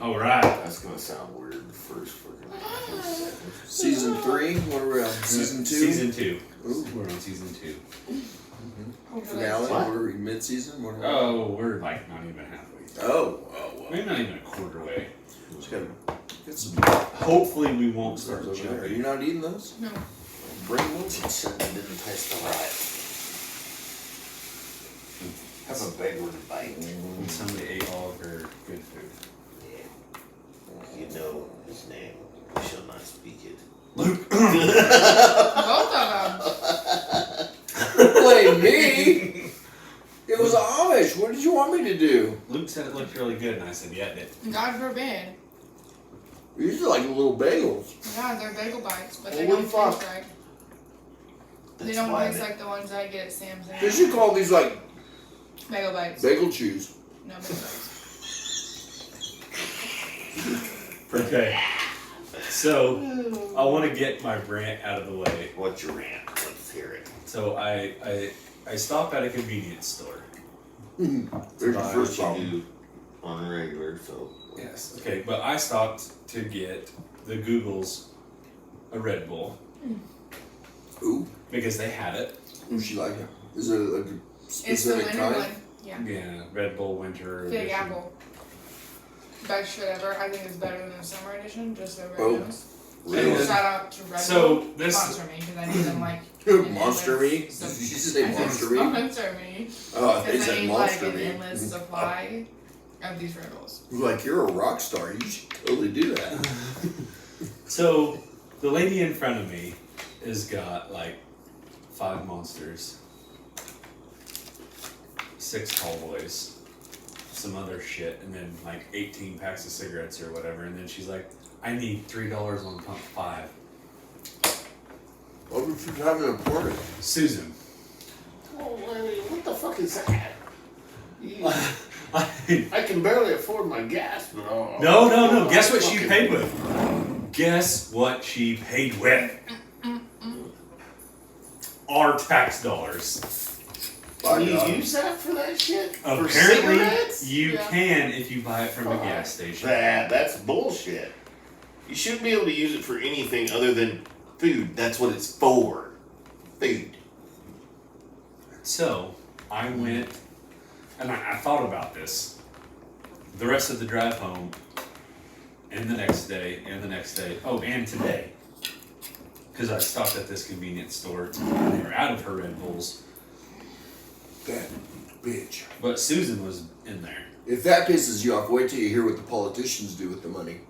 All right. That's gonna sound weird the first freaking seconds. Season 3? What are we on? Season 2? Season 2. Ooh. We're on season 2. Finale? What? What are we, mid-season? What are we? Oh, we're like not even halfway. Well. We're not even a quarter way. Just gotta get some Hopefully we won't start over there. Are you jumping. not eating those? No. Bring them. She said they didn't taste alright. Have a backward bite. And somebody ate all of her good food. Yeah. You know his name. You shall not speak it. Luke. Both of them. Blame me! It was Amish. What did you want me to do? Luke said it looked really good, and I said, yeah, it did. God forbid. These are like little bagels. Yeah, they're bagel bites, but they Holy don't fuck. taste right. They That's don't why taste like the ones I get at Sam's. They should call these like Bagel bites. bagel chews. No, bagel bites. Okay. So, I want to get my rant out of the way. What's your rant? Let's hear it. So, I stopped at a convenience store. There's your Buy first what problem. you do on a regular, so. Yes. Okay, but I stopped to get the Googles a Red Bull Ooh, because they had it. who's she like? Is it a It's the specific winter kind? one. Yeah. Yeah, Red Bull Winter Big Edition. Apple. Best shit ever. I think it's better than the summer edition, just so Oh. everyone knows. Really? Shout out to Red So, Bull. this- Sponsor me, because I need them like. Monster me? Did you So- say I said Monster me? Sponsor me. Oh, they Because I said need Monster like an me. endless supply of these Red Bulls. Like, you're a rock star. You should totally do that. So, the lady in front of me has got like 5 Monsters, 6 Tall Boys, some other shit, and then like 18 packs of cigarettes or whatever. And then she's like, I need $3 on pump 5. What if you having a party? Susan. Oh, what the fuck is that? I, I can barely afford my gas, but oh. no. Guess what she paid with? Guess what she paid with? Our tax dollars. By Can you God. use that for that shit? For Apparently, cigarettes? you Yeah. can if you buy it from a gas station. That's bullshit. You shouldn't be able to use it for anything other than food. That's what it's for. Food. So, I went, and I thought about this. The rest of the drive home, and the next day, and the next day. Oh, and today. Because I stopped at this convenience store, and they were out of her Red Bulls. That bitch. But Susan was in there. If that pisses you off, wait till you hear what the politicians do with the money.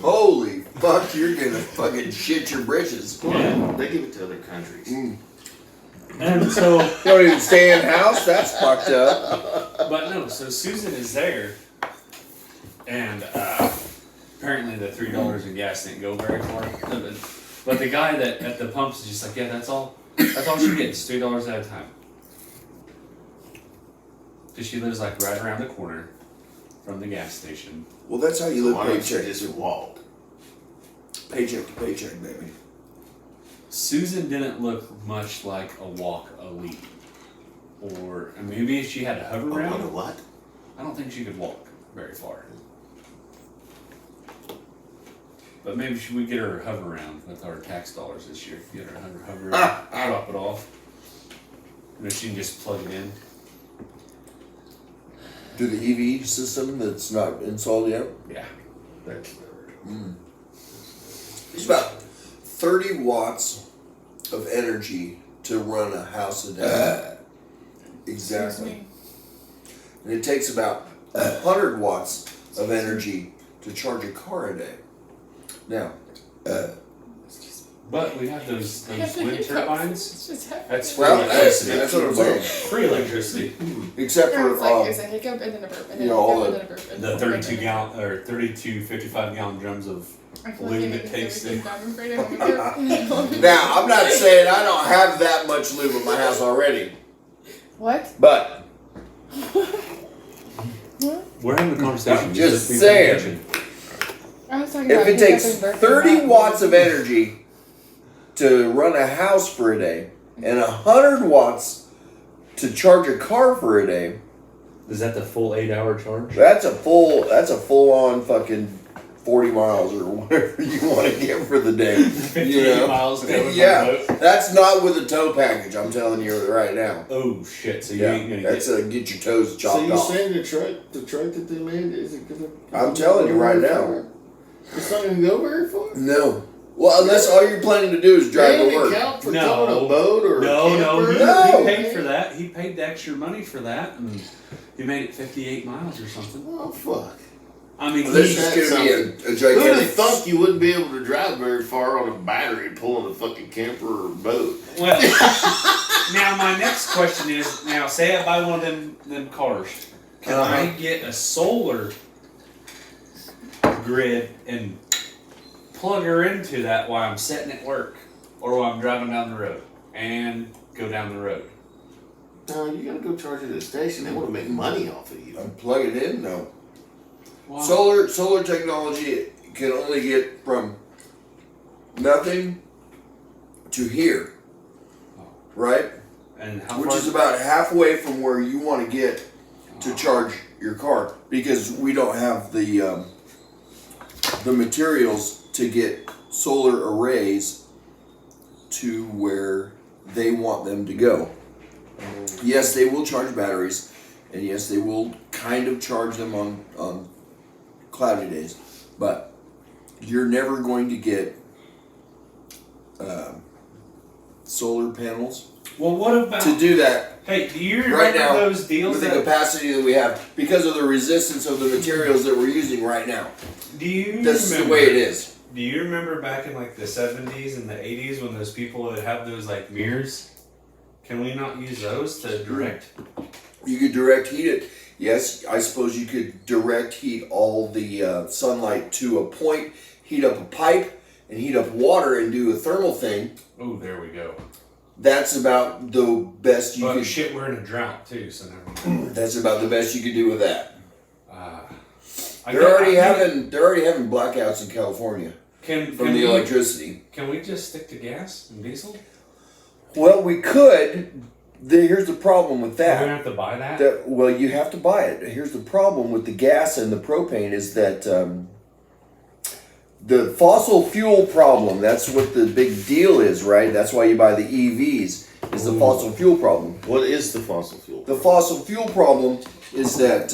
Holy fuck, you're gonna fucking shit your britches. Yeah. They give it to other countries. And so, You don't even stay in house? That's fucked up. but no, so Susan is there, and apparently the $3 in gas didn't go very far. But the guy that at the pumps is just like, yeah, that's all she gets, $3 at a time. Because she lives like right around the corner from the gas station. Well, that's how you So live why don't you paycheck. just walk? Paycheck to paycheck, baby. Susan didn't look much like a walk elite. Or maybe if she had to hover around, What? I don't think she could walk very far. But maybe we get her a hover around with our tax dollars this year. Get her a hover around, drop it off. And then she can just plug it in. Do the EV system that's not installed yet? Yeah. That's It's about 30 watts of energy to run a house a day. Exactly. And it takes about 100 watts of energy to charge a car a day. Now, But we have those wind turbines. That's free well, electricity. that's what I'm saying. Free electricity. Except for, It's like it's a hiccup and then a burp and then you a know, hiccup and then a burp. and The then a burp, 32 and then a burp. gallon or 32 55-gallon drums of I feel lube like it takes to. I'm afraid I'm gonna burp. now, I'm not saying I don't have that much lube in my house already, What? but We're having a conversation. I'm just be paying saying. attention. I was talking if about it hiccup takes and burp and 30 not watts of lube. energy to run a house for a day and 100 watts to charge a car for a day, Is that the full 8-hour charge? That's a full on fucking 40 miles or whatever you want to get for the day. 58 miles down with Yeah, my boat. that's not with a tow package. I'm telling you right now. Oh shit! So you Yeah, ain't gonna that's get your toes So chopped you off. saying the truck that they made is it gonna? I'm telling you right now. It's not gonna go very far. No. Well, unless all you're planning to do is drive They to don't work. account for No. towing a boat or No, a no, camper. No. he paid for that. He paid the extra money for that, and he made it 58 miles or something. Oh fuck! I mean, This he, is going to be a Who'd gigantic. have thought you wouldn't be able to drive very far on a battery pulling a fucking camper or boat? well. Now my next question is: now, say I buy one of them cars, can I get a solar grid and plug her into that while I'm sitting at work or while I'm driving down the road and go down the road? No, you gotta go charge it at the station. They want to make money off of you. Plug it in? No. Wow. Solar technology can only get from nothing to here. Right? And how Which far? is about halfway from where you want to get to charge your car, because we don't have the materials to get solar arrays to where they want them to go. Yes, they will charge batteries, and yes, they will kind of charge them on cloudy days, but you're never going to get solar panels Well, what about? to do that Hey, do you remember right now those deals with the that? capacity that we have because of the resistance of the materials that we're using right now. Do you That's remember, the way it is. Do you remember back in like the 70s and the 80s when those people would have those like mirrors? Can we not use those to direct? You could direct heat it. Yes, I suppose you could direct heat all the sunlight to a point, heat up a pipe, and heat up water and do a thermal thing. Oh, there we go. That's about the best you But could. shit, we're in a drought too, so never mind. That's about the best you could do with that. I They're already having blackouts in California Can from the we, electricity. Can we just stick to gas and diesel? Well, we could. Here's the problem with We're that. gonna have to buy that. Well, you have to buy it. Here's the problem with the gas and the propane is that the fossil fuel problem, that's what the big deal is, right? That's why you buy the EVs, is the fossil fuel problem. What is the fossil fuel? The fossil fuel problem is that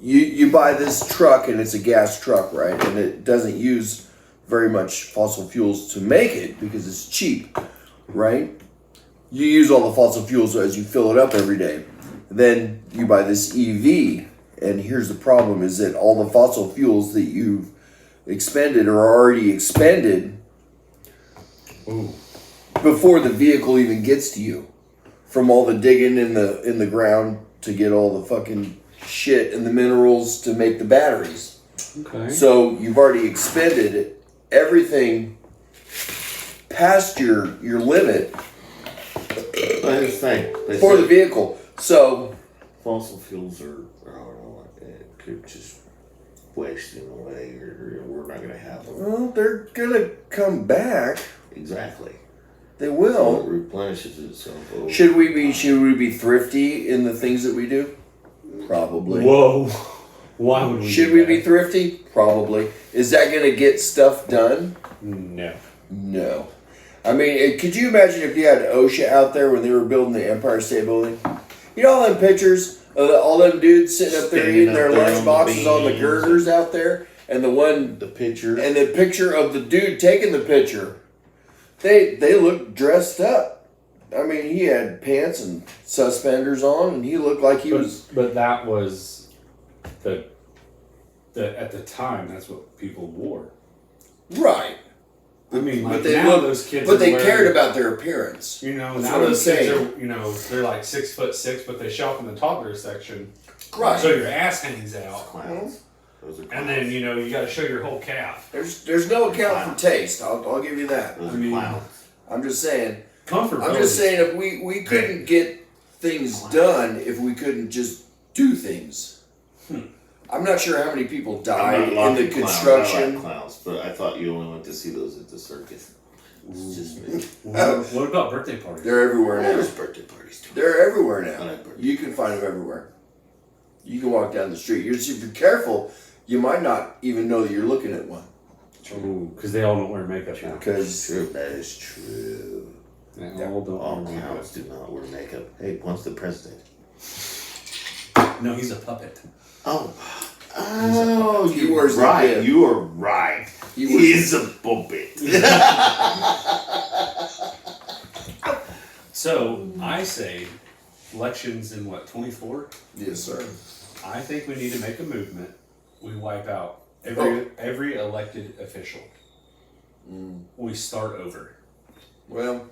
you buy this truck and it's a gas truck, right? And it doesn't use very much fossil fuels to make it because it's cheap, right? You use all the fossil fuels as you fill it up every day. Then you buy this EV, and here's the problem is that all the fossil fuels that you've expended are already expended Ooh. before the vehicle even gets to you. From all the digging in the ground to get all the fucking shit and the minerals to make the batteries. Okay. So you've already expended everything past your limit Well, here's the thing. They for the said vehicle. So fossil fuels are, I don't know, it could just wasting away, or we're not gonna have them. well, they're gonna come back. Exactly. They So it will. replenishes itself. Over. Should we be thrifty in the things that we do? Probably. Whoa. Why would we? Should do we that? be thrifty? Probably. Is that gonna get stuff done? No. No. I mean, could you imagine if you had OSHA out there when they were building the Empire State Building? You know all them pictures of all them dudes sitting up there Standing eating up their there lunch on boxes on the beams. girders out there, and The picture. and the picture of the dude taking the picture. They looked dressed up. I mean, he had pants and suspenders on, and he looked like he was. But that was the at the time. That's what people wore. Right. I mean, like But they now look- those kids. But are they wearing, cared about their appearance. You know, That's now what I'm those kids saying. are. You know, they're like 6'6", but they shop in the toddler section. Right. So your ass hangs out, Clowns. Those are clowns. and then you know you got to show your whole calf. There's no account for taste. I'll give you that. Those I are mean, clowns. I'm just saying. Comfortability. I'm just saying if we couldn't get things done if we couldn't just do things. I'm not sure how many people I'm died not in knocking the clowns. construction. I like clowns, but I thought you only went to see those at the circus. It's just me. What about birthday parties? They're everywhere now. There's birthday parties too. They're everywhere I now. like birthday You can find them everywhere. You can walk down the street. If you're careful, you might not even know that you're looking at one. Because they all don't wear makeup now. Because That is true. They all don't All wear makeup. clowns do not wear makeup. Hey, once the president. No, he's a puppet. Oh. He You're wears the right. bib. You are right. He He wears is a puppet. So I say elections in what, 24? yes, sir. I think we need to make a movement. We wipe out every elected official. We start over. Well,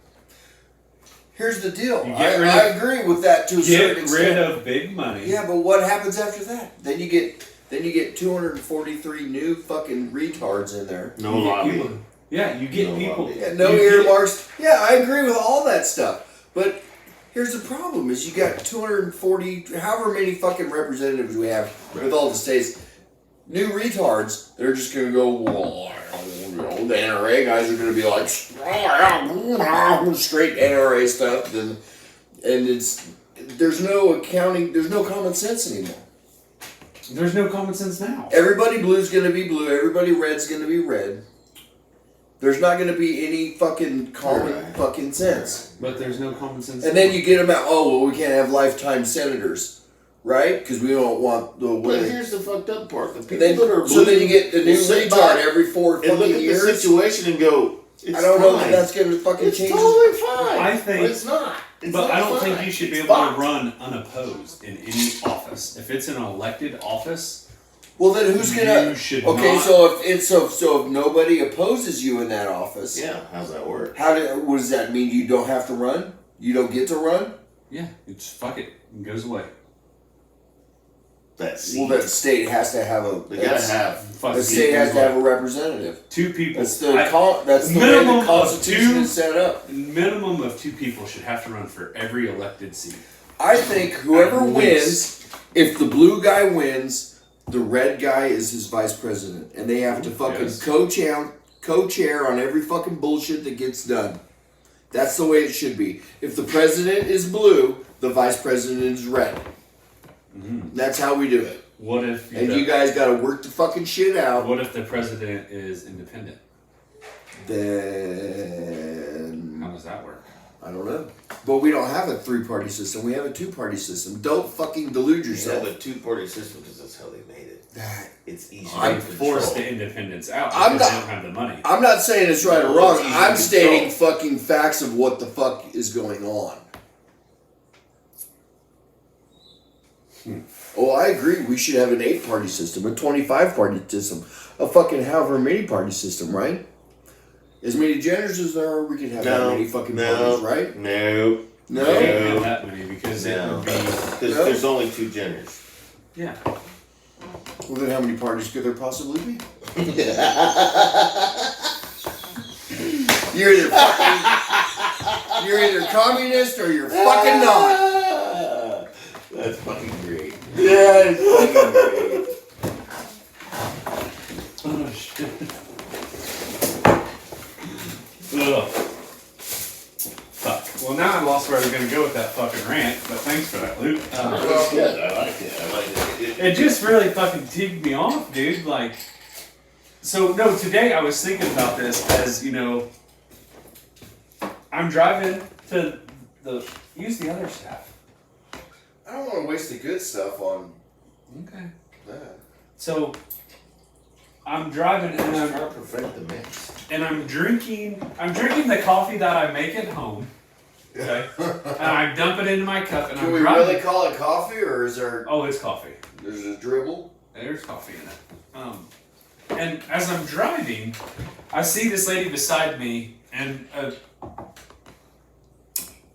here's the deal. You I, get rid I of- agree with that to a certain Get extent. rid of big money. Yeah, but what happens after that? Then you get 243 new fucking retards in there. No You get lobby. people- Yeah, you get No people. lobby. Yeah, no you get- earmarks. Yeah, I agree with all that stuff. But here's the problem: is you got 240, however many fucking representatives we have with all the states, new retards. They're just gonna go. Well, you know, the NRA guys are gonna be like straight NRA stuff, and there's no accounting. There's no common sense anymore. There's no common sense now. Everybody blue's gonna be blue. Everybody red's gonna be red. There's not gonna be any fucking common Right. fucking sense. But there's no common sense. And then you get them out. Oh well, we can't have lifetime senators, right? Because we don't want the But women. here's the fucked up part. The people Then, that are so then you blue get the new will sit retard back every 4 and look fucking at the years. situation and go, it's I don't know fine. that that's gonna fucking It's change. totally fine. I think- But it's not. It's But not I don't fine. think you should be It's able fucked. to run unopposed in any office. If it's an elected office, Well, then who's gonna? You should okay, not- so if it's so if nobody opposes you in that office, Yeah, how's that work? what does that mean? You don't have to run? You don't get to run? yeah, it's fuck it. It goes away. That seat. Well, that state has to have a. they gotta have. Fuck The it. state has Goes to have away. a representative. Two people. That's the I- that's the way minimum the of Constitution two- is set up. minimum of 2 people should have to run for every elected seat. I think whoever At wins, if the blue guy wins, the red guy is his vice president, and they have to fucking Yes. co-chair on every fucking bullshit that gets done. That's the way it should be. If the president is blue, the vice president is red. That's how we do it. What if And you guys got to work the fucking shit out. What if the president is independent? Then How does that work? I don't know. But we don't have a 3-party system. We have a 2-party system. Don't fucking delude You yourself. have a two-party system because that's how they made it. That It's easier I to forced the control. independence out I'm because not- they don't have the money. I'm not saying it's right or No, wrong. it's easy I'm to stating control. fucking facts of what the fuck is going on. Oh, I agree. We should have an 8-party system, a 25-party system, a fucking however many party system, right? As many genders as there are, we could have that No, many fucking no, parties, right? No. No. They can't No. have that many because it No. would be Because No. there's only 2 genders. yeah. Well, then how many parties could there possibly be? You're either communist or you're fucking not. That's fucking great. Yeah, it's fucking great. Oh shit. Ugh. Fuck. Well, now I lost where I was gonna go with that fucking rant, but thanks for that, Luke. That's good. I like it. I like it. It just really fucking ticked me off, dude. Like, so no, today I was thinking about this as, you know, I'm driving to use the other stuff. I don't want to waste the good stuff on Okay. that. So, I'm driving and I'm I'm trying to prevent the mix. and I'm drinking the coffee that I make at home. Okay. And I dump it into my cup and Can I'm we driving. really call it coffee, or is there Oh, it's coffee. there's a dribble? There's coffee in it. And as I'm driving, I see this lady beside me and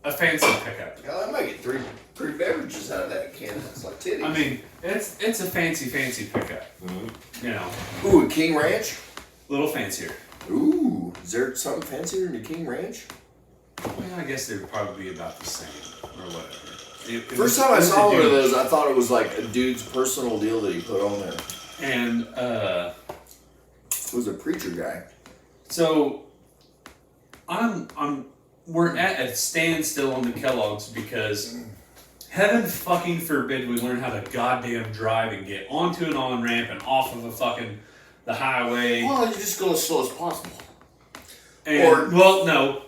a fancy pickup. Hell, I might get three beverages out of that can. That's like titties. I mean, it's a fancy pickup. Mm-hmm. You know, ooh, a King Ranch. little fancier. Ooh, is there something fancier than a King Ranch? Well, I guess they would probably be about the same or whatever. First time I saw one of those, I thought it was like a dude's personal deal that he put on there. And It was a preacher guy. so we're at a standstill on the Kellogg's because Heaven fucking forbid we learn how to goddamn drive and get onto an on ramp and off of the highway. Well, you just go as slow as possible. And, Or- no.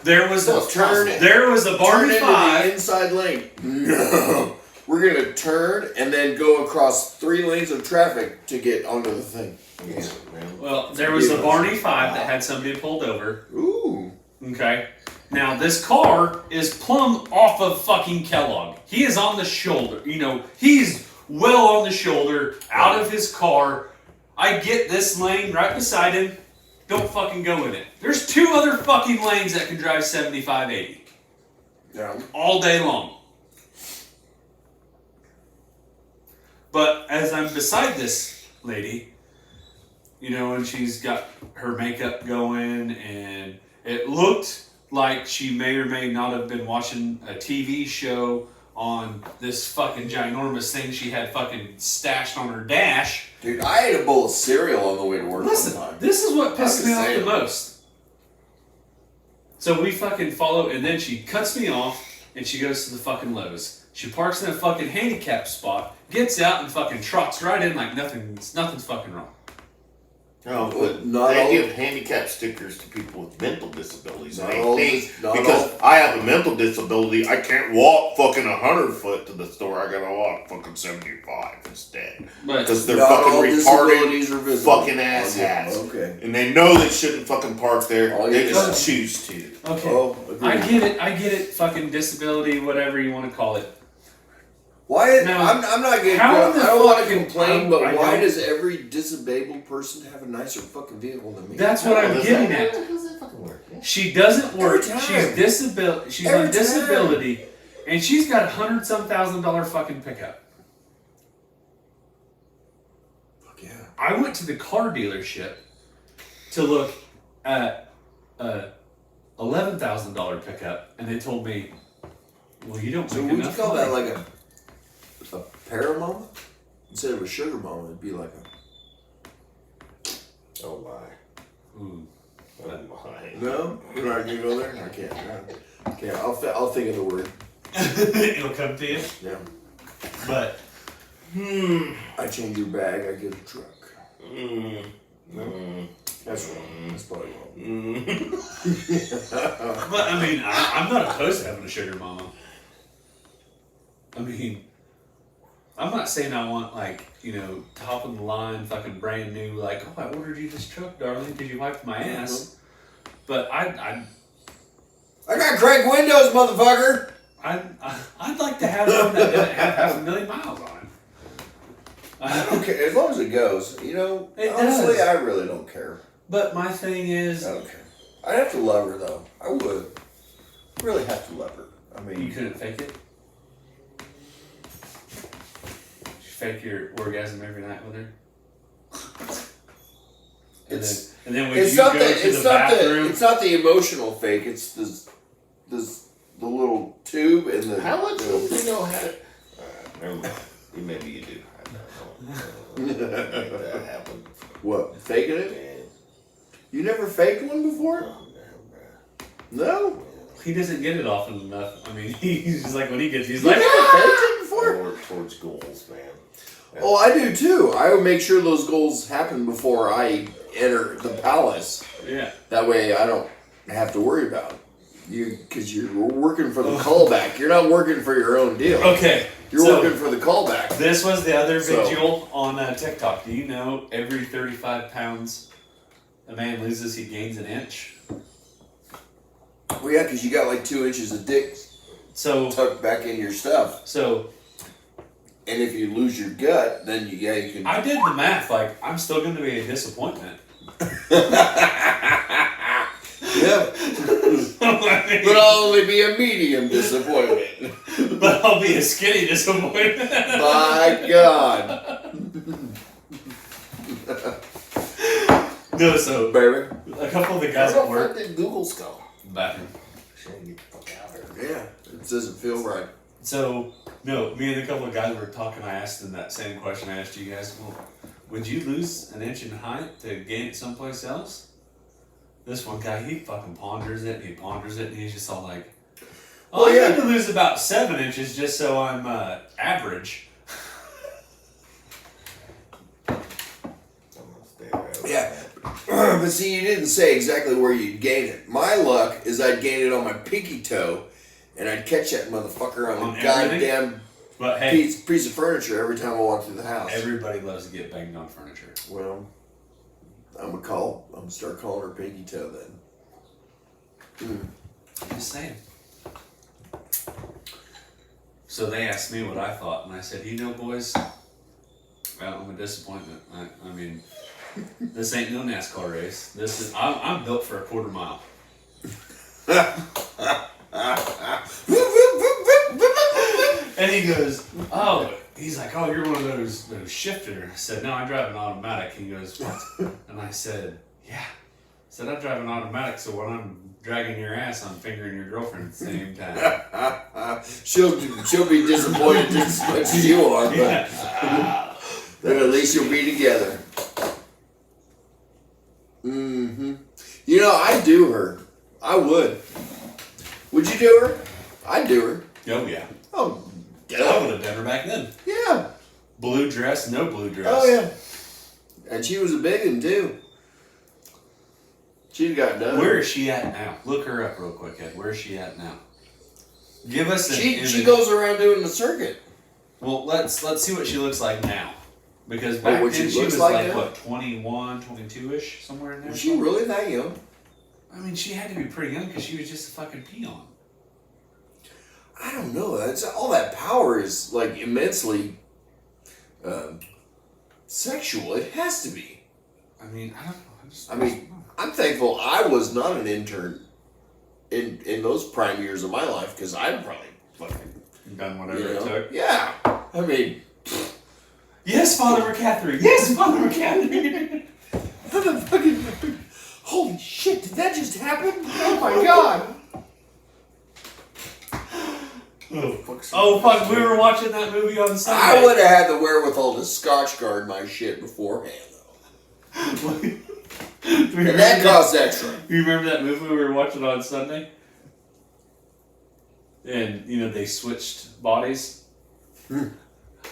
There was No, a turn it. there was a Turn Barney into Five. the inside lane. No. We're gonna turn and then go across 3 lanes of traffic to get onto the thing. Yeah, man. Well, there was a Yes. Barney Five that had somebody pulled over. Ooh. Okay. Now this car is plumb off of fucking Kellogg. He is on the shoulder. He's well on the shoulder, out of his car. I get this lane right beside him. Don't fucking go in it. There's 2 other fucking lanes that can drive 75, 80 Yeah. all day long. But as I'm beside this lady, and she's got her makeup going, and it looked like she may or may not have been watching a TV show on this fucking ginormous thing she had fucking stashed on her dash. Dude, I ate a bowl of cereal on the way to work Listen, one time. this is what pisses I'm me just off the saying. most. So we fucking follow, and then she cuts me off, and she goes to the fucking Lowe's. She parks in a fucking handicap spot, gets out, and fucking trots right in like nothing's fucking wrong. No, but Not they all- give handicap stickers to people with mental disabilities. And Not they all think dis- not because all- I have a mental disability, I can't walk fucking 100 foot to the store. I gotta walk fucking 75 instead. But Because they're Not all fucking retarded disabilities are visible. fucking asshats. Okay. And they know they shouldn't fucking park there. Oh, They yeah. just choose to. okay, Oh, agreed. I get it. Fucking disability, whatever you want to call it. Why? Now, I'm not getting. how I in the don't want to fucking- complain, but I why don't- does every disabled person have a nicer fucking vehicle than me? That's what I'm Does getting that- at. How does that fucking work? Yeah. She doesn't work. Every time. She's Every on disability, and she's got $100,000 fucking pickup. Fuck yeah. I went to the car dealership to look at a $11,000 pickup, and they told me, "Well, you don't So make would you enough call that money." like a paramama? Instead of a sugar mama, it'd be like Oh my. Ooh. Oh my. no. You're not gonna go there. I can't. Okay, I'll think of the word. It'll come to you. Yeah. But I change your bag. I get a truck. That's wrong. That's probably wrong. I mean, I'm not opposed to having a sugar mama. I mean, I'm not saying I want top of the line, fucking brand new, like, oh, I ordered you this truck, darling, because you wiped my ass. But I got crank windows, motherfucker. I'd like to have one that didn't have 500,000 miles on it. I don't care as long as it goes. It Honestly, does. I really don't care. But my thing is, I don't care. I'd have to love her though. I would. Really have to love her. I mean, you couldn't fake it. You fake your orgasm every night with her. And then when you it's go not to the the bathroom, it's not the emotional fake. It's the little tube and the. How much do you know how to. Never mind. Maybe you do. I don't know. Make that happen. What, faking it? Man. You never faked one before? Oh, No. he doesn't get it often enough. I mean, he's just like when he gets, he's You like, never faked it before? Forward towards goals, man. Oh, I do too. I would make sure those goals happen before I enter the palace. yeah. That way, I don't have to worry about it. Because you're working for the callback. You're not working for your own deal. Okay. You're so working for the callback. this was the other So- vigil on TikTok. Do you know every 35 pounds a man loses, he gains an inch? Well, yeah, because you got like 2 inches of dick So, tucked back in your stuff. so And if you lose your gut, then you can. I did the math. Like, I'm still going to be a disappointment. Yeah. But I'll only be a medium disappointment. But I'll be a skinny disappointment. My God. No, so Baby. a couple of the How guys the at work. fuck did Google's go? Bathroom. Shouldn't get the fuck out of there. Yeah. It doesn't feel right. So, no, me and a couple of guys were talking. I asked them that same question I asked you guys. Well, would you lose an inch in height to gain it someplace else? This one guy, he fucking ponders it and he ponders it and he's just all like, Oh, I yeah. need to lose about 7 inches just so I'm average. I'm gonna stay there. Yeah. But see, you didn't say exactly where you'd gain it. My luck is I'd gain it on my pinky toe, and I'd catch that motherfucker on On the everything? goddamn But hey, piece of furniture every time I walk through the house. everybody loves to get banged on furniture. Well, I'm gonna start calling her pinky toe then. Just saying. So they asked me what I thought, and I said, you know, boys, well, I'm a disappointment. I mean, this ain't no NASCAR race. This is I'm built for a quarter mile. And he goes, oh, he's like, oh, you're one of those shifters. I said, no, I drive an automatic. He goes, what? And I said, yeah. I said, I drive an automatic, so when I'm dragging your ass, I'm fingering your girlfriend at the same time. She'll be disappointed just as much as you are, but, Yeah. but at least you'll be together. Mm-hmm. You know, I'd do her. I would. Would you do her? I'd do her. Oh, yeah. Oh, I would have done her back then. yeah. Blue dress, no blue dress. Oh, yeah. And she was a big one, too. She got done. Where is she at now? Look her up real quick, Ed. Where is she at now? Give us an She image. goes around doing the circuit. Well, let's see what she looks like now. Because back what then she she looks was like like, now? what, 21, 22-ish, somewhere in there? Was she really that young? I mean, she had to be pretty young because she was just a fucking peon. I don't know. That's all that power is like immensely sexual. It has to be. I mean, I don't know. I mean, I'm thankful I was not an intern in those prime years of my life because I'd probably fucking done whatever you know, it took. yeah. I mean, Yes, Father McCaffrey. Yes, Father McCaffrey. holy shit! Did that just happen? Oh my god! Oh fuck! We were watching that movie on Sunday. I would have had the wherewithal to Scotch guard my shit beforehand, though. And that costs extra. You remember that movie we were watching on Sunday? And, you know, they switched bodies.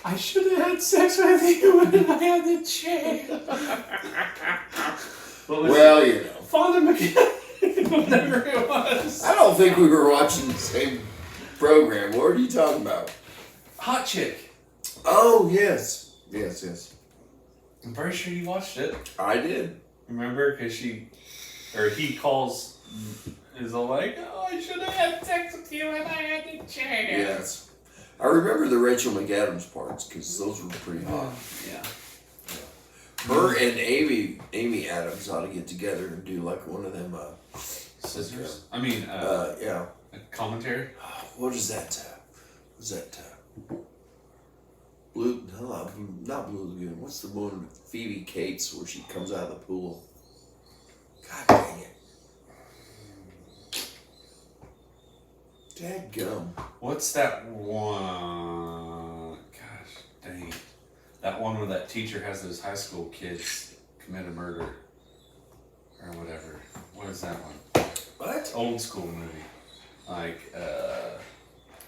I should have had sex with you when I had the chance. What was Well, it? you know. Father McCaffrey, whatever it was. I don't think we were watching the same program. What are you talking about? Hot Chick. Oh, yes. Yes. I'm pretty sure you watched it. I did. Remember? Because he calls, is all like, oh, I should have had sex with you when I had the chance. Yes. I remember the Rachel McAdams parts because those were pretty hot. Yeah. Her and Amy Adams ought to get together and do like one of them. Scissors? I mean, Yeah. a commentary? What is that? Blue? No, not Blue Lagoon. What's the one with Phoebe Cates where she comes out of the pool? God dang it! Dadgum. What's that one? Gosh, dang. That one where that teacher has those high school kids commit a murder. Or whatever. What is that one? What? Old school movie. Like,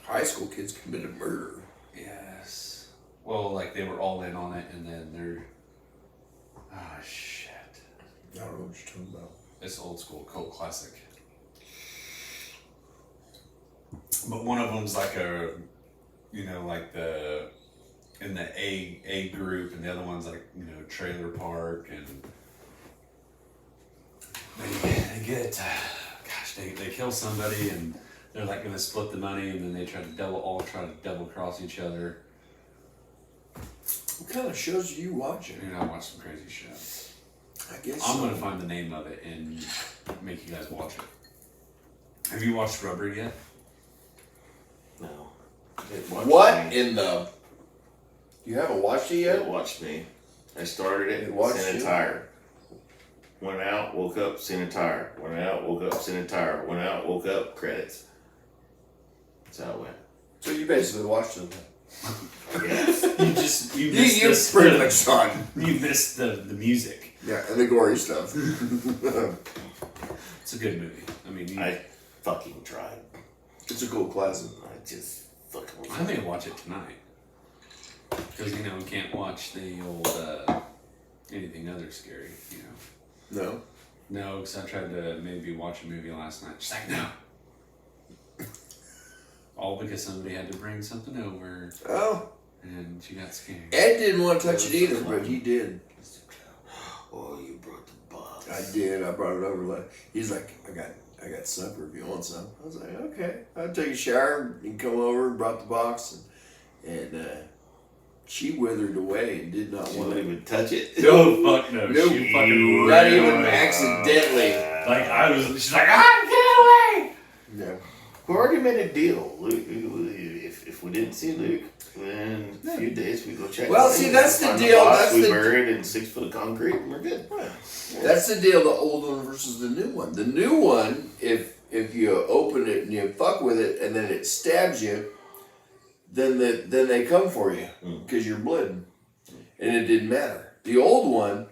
High school kids committed murder. yes. Well, like they were all in on it and then they're. Ah, shit. I don't know what you're talking about. It's old school, cult classic. But one of them's like a, you know, like in the A group, and the other one's like, you know, trailer park, and they get, gosh, they kill somebody, and they're like gonna split the money, and then they try to double cross each other. What kind of shows are you watching? You know, I watch some crazy shit. I guess I'm so. gonna find the name of it and make you guys watch it. Have you watched Rubber yet? No. It watched What me. in the? You haven't watched it It yet? watched me. I started it, It watched sent a you? tire. Went out, woke up, sent a tire. Went out, woke up, sent a tire. Went out, woke up, credits. That's how it went. So you basically watched it. I guess. You missed You this- pretty much saw it. You missed the music. Yeah, and the gory stuff. It's a good movie. I mean, I fucking tried. It's a cool classic. I just fucking. I may watch it tonight. Because, you know, we can't watch the old, anything other scary, you know. No? No, because I tried to maybe watch a movie last night. She's like, no. All because somebody had to bring something over, Oh. and she got scared. Ed didn't want to touch it either, but he did. Oh, you brought the box. I did. I brought it over. Like, he's like, I got supper if you want some. I was like, okay. I'll take a shower and come over and brought the box. And she withered away and did not She want wouldn't to. even touch it. No, fuck no. No. She fucking Not ran even away. accidentally. Like, she's like, ah, get away! No. We already made a deal. Luke, if we didn't see Luke, then a few days we go check. Well, on see, him, that's we the find deal, box, that's we the- bury it in 6 foot of concrete, and we're good. That's the deal, the old one versus the new one. The new one, if you open it and you fuck with it and then it stabs you, then they come for you because you're bleeding. And it didn't matter. The old one,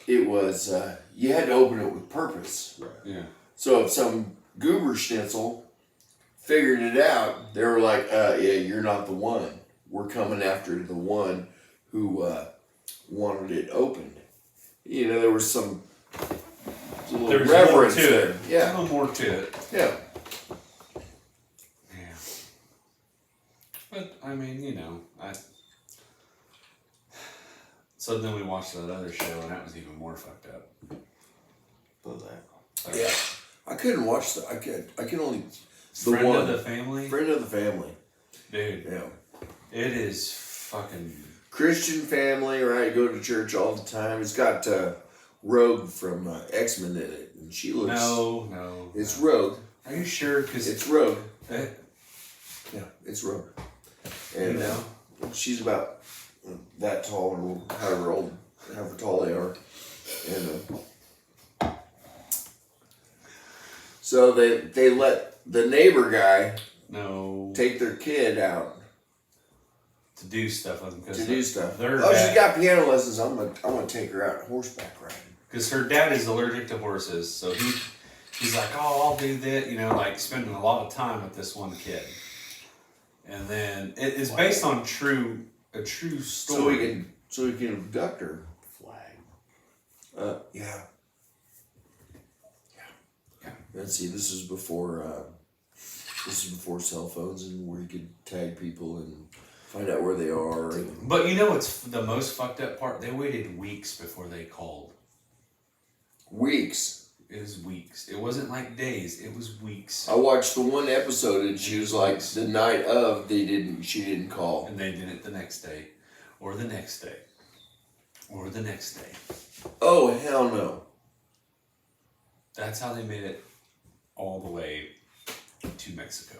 it was, you had to open it with purpose. Yeah. So if some goober schnitzel figured it out, they were like, yeah, you're not the one. We're coming after the one who wanted it opened. You know, there was some little There's more reverence to there. it. Yeah, A little more to it. yeah. Yeah. But, I mean, you know, So then we watched that other show, and that was even more fucked up. What was that? Yeah. I couldn't watch the. I can only. The Friend one. of the family? Friend of the family. Dude, Yeah. it is fucking... Christian family, right? Go to church all the time. It's got Rogue from X-Men in it, and she looks. No. It's no. Rogue. Are you sure? Because It's Rogue. you Yeah, it's Rogue. And know, she's about that tall, or however tall they are. And so they let the neighbor guy no, take their kid out to do stuff with them to do stuff. Their Oh, she's dad, got piano lessons. I'm gonna take her out horseback riding. because her dad is allergic to horses, so he's like, oh, I'll do that, you know, like spending a lot of time with this one kid, and then it's based on a true story. So we can abduct her. Flag. Yeah. Let's see. This is before cell phones and where you could tag people and find out where they are. And, But you know what's the most fucked up part? They waited weeks before they called. weeks. It was weeks. It wasn't like days. It was weeks. I watched the one episode and she was like, the night of, she didn't call. And they did it the next day, or the next day, or the next day. Oh, hell no. That's how they made it all the way to Mexico.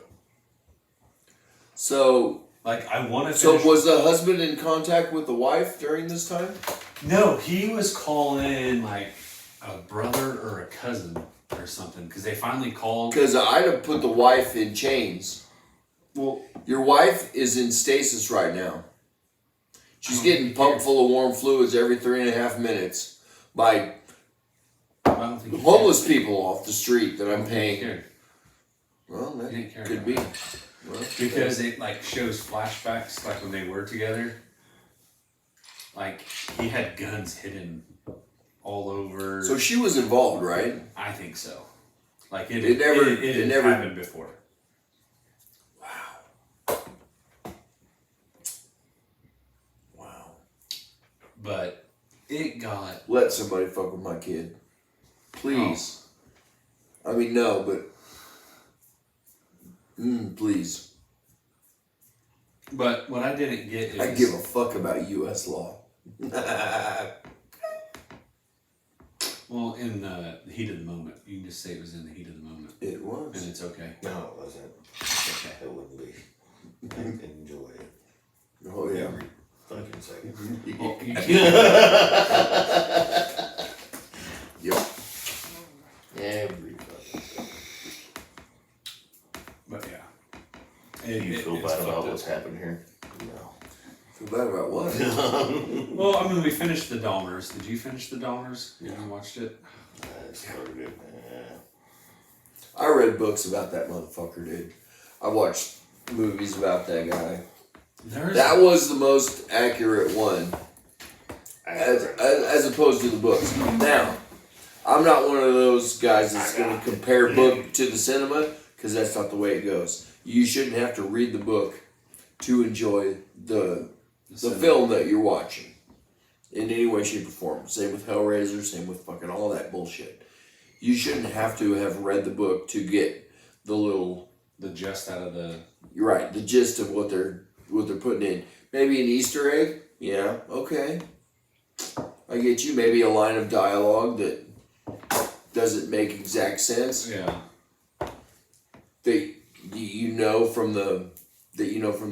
So, Like, I want to so finish... was the husband in contact with the wife during this time? No, he was calling, like, a brother or a cousin or something, because they finally called... Because I'd have put the wife in chains. Well, Your wife is in stasis right now. She's getting pumped full of warm fluids every 3.5 minutes by I don't think he homeless people off the street that I'm cared. paying. He cared. Well, that He didn't care could about be. that. Well, Because it, like, shows flashbacks, like, when they were together. Like, he had guns hidden all over... so she was involved, right? I think so. Like, it It never- happened before. Wow. But it got... Let somebody fuck with my kid. Please. I mean, no, but... please. But what I didn't get is... I give a fuck about U.S. law. Well, in the heat of the moment. You can just say it was in the heat of the moment. It And was. it's okay. No, it wasn't. It's okay. It wouldn't be. I enjoy it. Oh, yeah. Every fucking second. Well, you can't... Yep. Every fucking second. But yeah. Do you feel it's bad fucked about up. what's happened here? No. Feel bad about what? Well, I mean, we finished the Dahmers. Did you finish the Dahmers? Yeah. You watched it? I started it. I read books about that motherfucker, dude. I watched movies about that guy. There's That was the most accurate one, as opposed to the books. Now, I'm not one of those guys that's going to compare book to the cinema, because that's not the way it goes. You shouldn't have to read the book to enjoy the film that you're watching in any way, shape, or form. Same with Hellraiser, same with fucking all that bullshit. You shouldn't have to have read the book to get the gist out of the. You're right, the gist of what they're putting in. Maybe an Easter egg, yeah, okay. I get you. Maybe a line of dialogue that doesn't make exact sense. Yeah. That you know from the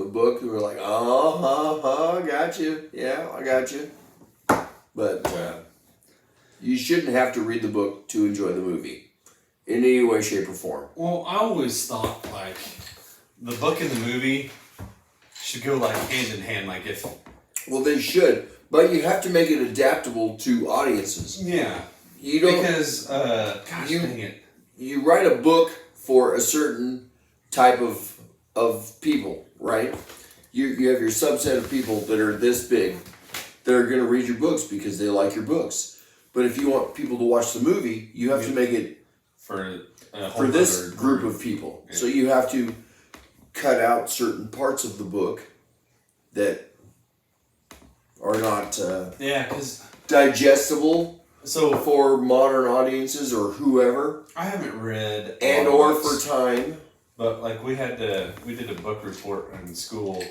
book. We're like, got you. Yeah, I got you. But you shouldn't have to read the book to enjoy the movie in any way, shape, or form. Well, I always thought like the book and the movie should go like hand in hand. Like if. Well, they should, but you have to make it adaptable to audiences. Yeah. You don't Because gosh dang it. You write a book for a certain type of people, right? You have your subset of people that are this big that are going to read your books because they like your books. But if you want people to watch the movie, you have to make it For this group of people. Yeah. So you have to cut out certain parts of the book that are not Yeah, because digestible so for modern audiences or whoever, I haven't read and all or the books, for time. but like we did a book report in school,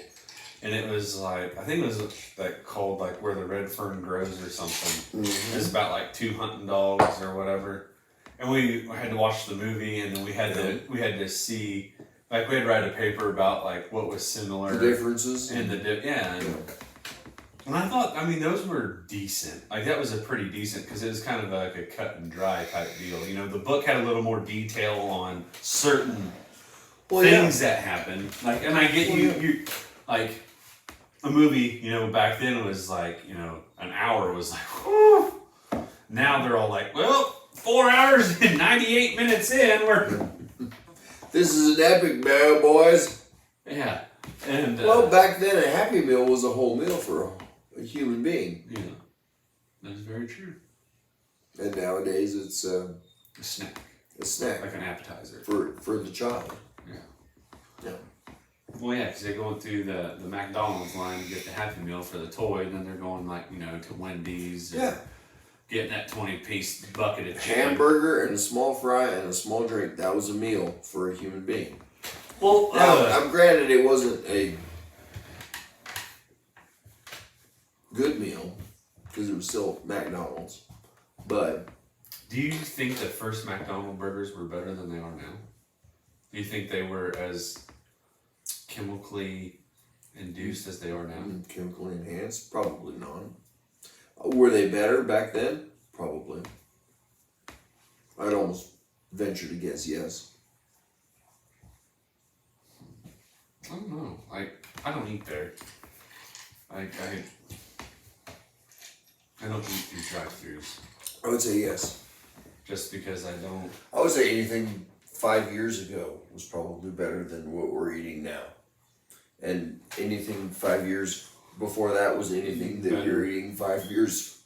and it was like I think it was like called like Where the Red Fern Grows or something. It's about like 2 hunting dogs or whatever, and we had to watch the movie, and then we had to see like we had to write a paper about like what was similar The differences. and and I thought, I mean, those were decent. Like, that was a pretty decent, because it was kind of like a cut and dry type deal. You know, the book had a little more detail on certain things that happened. Like, and I get you, like, a movie, you know, back then was like, you know, an hour was like, whew. Now they're all like, well, 4 hours and 98 minutes in, we're... This is an epic meal, boys. Yeah. And, Well, back then, a Happy Meal was a whole meal for a human being. yeah, that's very true. And nowadays, it's A snack. a snack Like an appetizer. for the child. Yeah. Well, yeah, because they're going through the McDonald's line to get the Happy Meal for the toy, and then they're going, like, you know, to Wendy's. Yeah. Getting that 20-piece bucket of chicken. Hamburger and a small fry and a small drink. That was a meal for a human being. Well, Now, I'm granted it wasn't a good meal because it was still McDonald's. But do you think the first McDonald's burgers were better than they are now? Do you think they were as chemically induced as they are now? chemically enhanced? Probably not. Were they better back then? Probably. I'd almost venture to guess yes. I don't know. I don't eat there. I don't eat through drive-thrus I would say yes. just because I don't. I would say anything 5 years ago was probably better than what we're eating now. And anything 5 years before that was anything that you're eating 5 years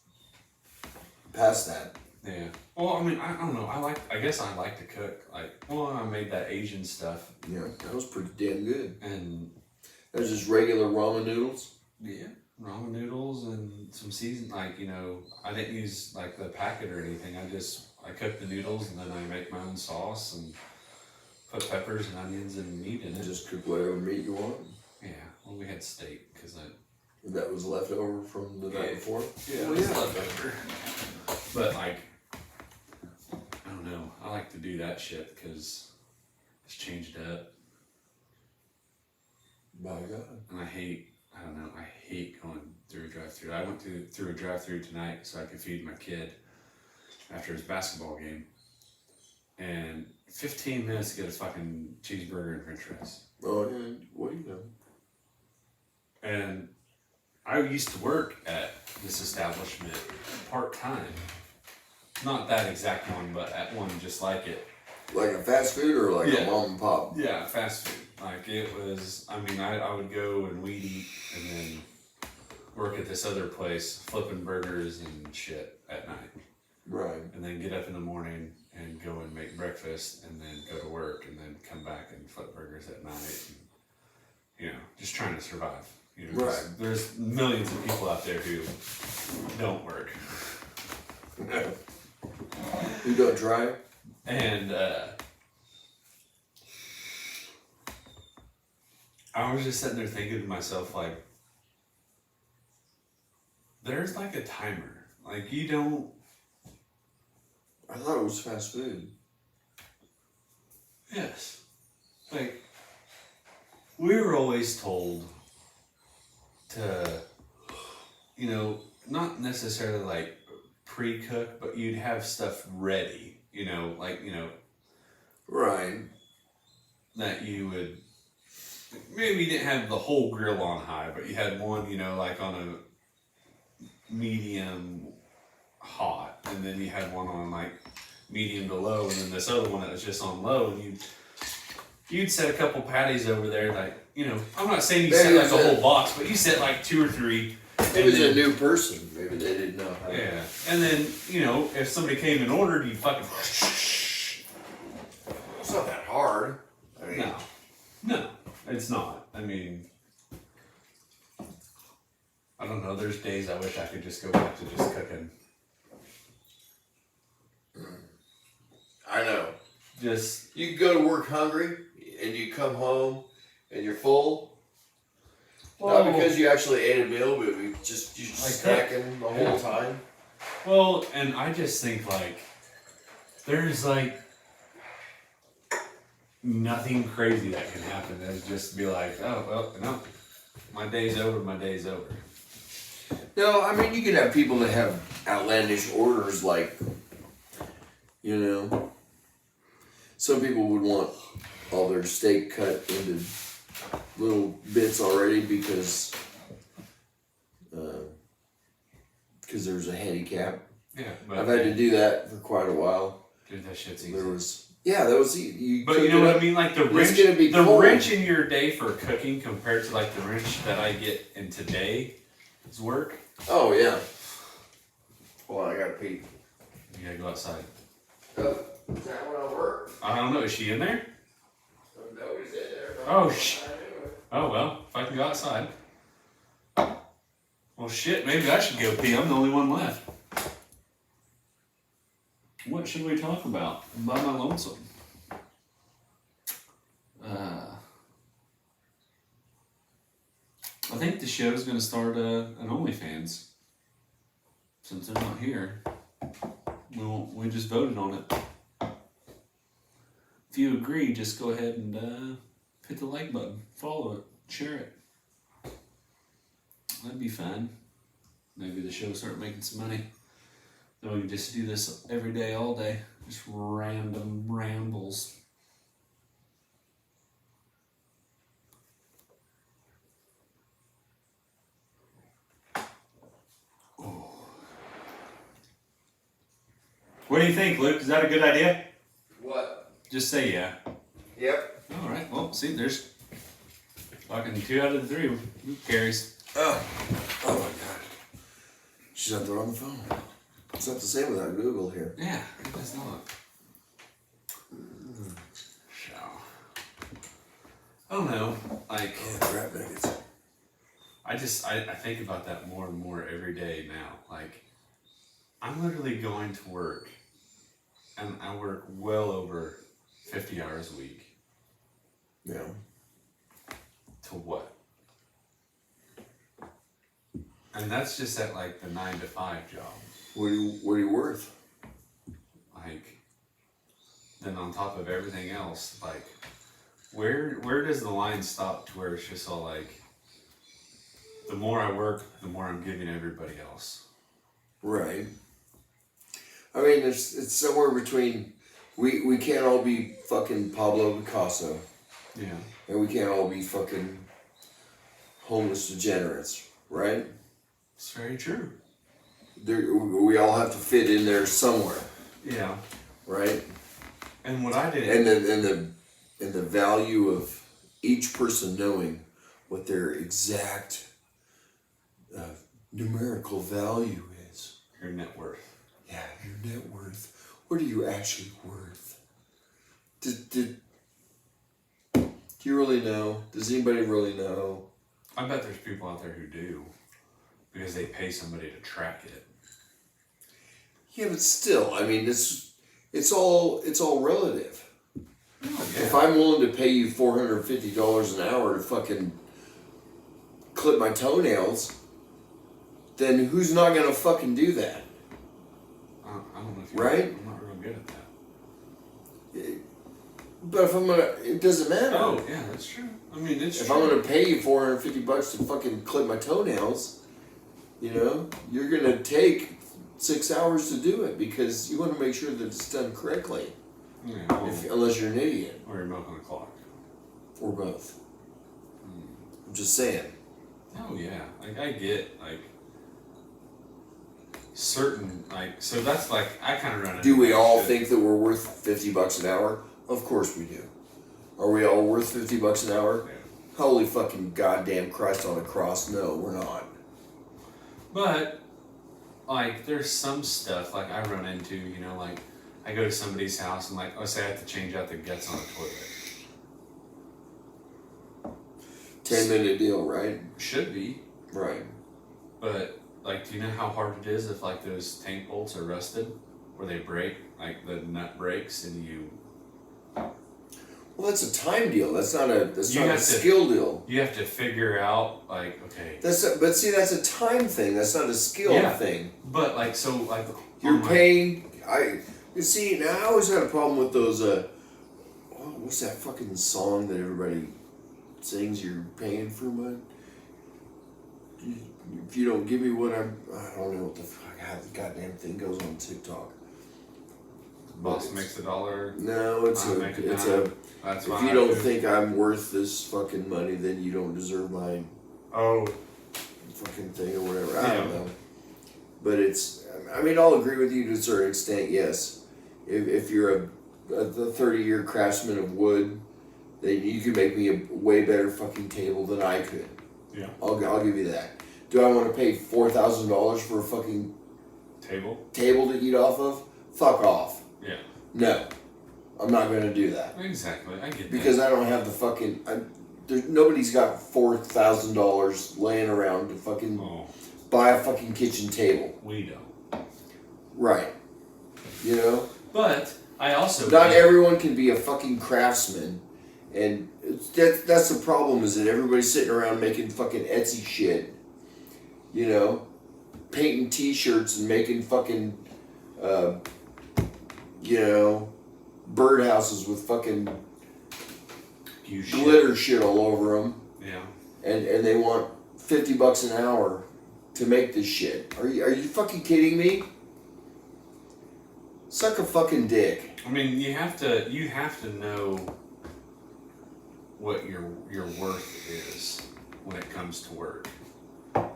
past that. Yeah. Well, I mean, I don't know. I guess I like to cook. Like, well, I made that Asian stuff, Yeah, that was pretty damn good. and That was just regular ramen noodles. yeah, ramen noodles and some season. Like, you know, I didn't use like the packet or anything. I cook the noodles and then I make my own sauce and put peppers and onions and meat in And it. just cook whatever meat you want. Yeah. Well, we had steak because That was left over from the night before. yeah, Well, it's yeah. leftover. But like, I don't know. I like to do that shit because it's changed up. By God. And I hate going through a drive-thru. I went through a drive-thru tonight so I could feed my kid after his basketball game. And 15 minutes to get a fucking cheeseburger and french fries. Oh, yeah. What do you know? And I used to work at this establishment part-time. Not that exact one, but at one just like it. Like a fast food or like Yeah. a mom and pop? Yeah, fast food. Like it was, I mean, I would go and weed eat and then work at this other place, flipping burgers and shit at night. Right. And then get up in the morning and go and make breakfast and then go to work and then come back and flip burgers at night. And, you know, just trying to survive. You know, 'cause Right. there's millions of people out there who don't work. You don't drive? And I was just sitting there thinking to myself, like, there's like a timer. Like, you don't. I thought it was fast food. Yes. Like, we were always told to, you know, not necessarily like pre-cook, but you'd have stuff ready, you know, like, you know, Right. that you would, maybe you didn't have the whole grill on high, but you had one, you know, like on a medium hot, and then you had one on like medium to low, and then this other one that was just on low, and you'd set a couple patties over there, like, you know, I'm not saying you Maybe set like it's a a- whole box, but you set like 2 or 3. It was a new person. Maybe they didn't know how. Yeah, and then, you know, if somebody came and ordered, you fucking. It's not that hard. I mean, No, it's not. I mean, I don't know. There's days I wish I could just go back to just cooking. I know. Just You can go to work hungry, and you come home, and you're full. Not because you actually ate a meal, but you just snacking the whole time. well, and I just think like there's like nothing crazy that can happen. It's just be like, oh well, no, my day's over. My day's over. No, I mean, you can have people that have outlandish orders, like, you know, some people would want all their steak cut into little bits already because there's a handicap. Yeah, but I've had to do that for quite a while. dude, that shit's easy. There was, yeah, that was you. But cook you know it what up. I mean? Like the It's wrench, gonna be the cold. wrench in your day for cooking compared to like the wrench that I get in today's work. Oh yeah. Well, I gotta pee. You gotta go outside. Is that when I work? I don't know. Is she in there? Nobody's in there. Oh Oh well, if I can go outside. Well, shit. Maybe I should go pee. I'm the only one left. What should we talk about? I'm by my lonesome. I think the show's gonna start an OnlyFans. Since they're not here, we just voted on it. If you agree, just go ahead and hit the like button, follow it, share it. That'd be fun. Maybe the show start making some money. Then we can just do this every day, all day. Just random rambles. Oh. What do you think, Luke? Is that a good idea? What? Just say yeah. Yep. All right. Well, see, there's fucking 2 out of the 3 who carries. Oh my god. She's out there on the phone. It's not the same without Google here. Yeah, it does not. So, I don't know. Like, Oh, crap nuggets. I think about that more and more every day now. Like, I'm literally going to work, and I work well over 50 hours a week. Yeah. To what? And that's just at like the 9 to 5 job. What are you worth? Like, then on top of everything else, like, where does the line stop to where it's just all like, the more I work, the more I'm giving everybody else. Right. I mean, it's somewhere between. We can't all be fucking Pablo Picasso, Yeah. and we can't all be fucking homeless degenerates, right? It's very true. We all have to fit in there somewhere, Yeah. right? And what I did. And the value of each person knowing what their exact numerical value is. Your net worth. Yeah, your net worth. What are you actually worth? Do you really know? Does anybody really know? I bet there's people out there who do, because they pay somebody to track it. Yeah, but still, I mean, it's all relative. Oh, If I'm willing to pay you $450 an hour to fucking clip my toenails, then who's not gonna fucking do that? I don't know if you're Right? I'm not real good at that. But if I'm gonna, it doesn't matter. Oh, yeah, that's true. I mean, it's If true. I'm gonna pay you $450 to fucking clip my toenails, you know, you're gonna take 6 hours to do it because you want to make sure that it's done correctly. Yeah, well, Unless you're an idiot or you're milking the clock. or both. I'm just saying. Oh yeah, like I get like certain like so that's like I kind of run. Do into we that all shit. think that we're worth $50 an hour? Of course we do. Are we all worth $50 an hour? Yeah. Holy fucking goddamn Christ on a cross! No, we're not. But like, there's some stuff like I run into. You know, like I go to somebody's house and like, let's say I have to change out the guts on a toilet. 10-minute deal, right? Should be, Right. but like, do you know how hard it is if like those tank bolts are rusted, or they break, like the nut breaks and you. Well, that's a time deal. That's not a You not a have to- skill deal. You have to figure out like, okay, But see, that's a time thing. That's not a skill Yeah. thing. but like so like You're on my- paying. You see, now I always had a problem with those. What's that fucking song that everybody sings? You're paying for my. If you don't give me what I don't know what the fuck. How the goddamn thing goes on TikTok. Boss makes the dollar. No, it's I a. make it It's down. a. That's If why you I don't do. think I'm worth this fucking money, then you don't deserve my Oh, fucking thing or whatever. I don't Yeah. know. But it's, I mean, I'll agree with you to a certain extent, yes. If you're a 30-year craftsman of wood, then you can make me a way better fucking table than I could. yeah. I'll give you that. Do I want to pay $4,000 for a fucking Table. table to eat off of? Fuck off. Yeah. No. I'm not going to do that. Exactly. I get Because that. I don't have the fucking, nobody's got $4,000 laying around to fucking Oh, buy a fucking kitchen table. we don't. Right. You know? But I also Not get- everyone can be a fucking craftsman. And that's the problem, is that everybody's sitting around making fucking Etsy shit. You know? Painting t-shirts and making fucking, you know, birdhouses with fucking you shit. glitter shit all over them. Yeah. And they want $50 an hour to make this shit. Are you fucking kidding me? Suck a fucking dick. I mean, you have to know what your worth is when it comes to work.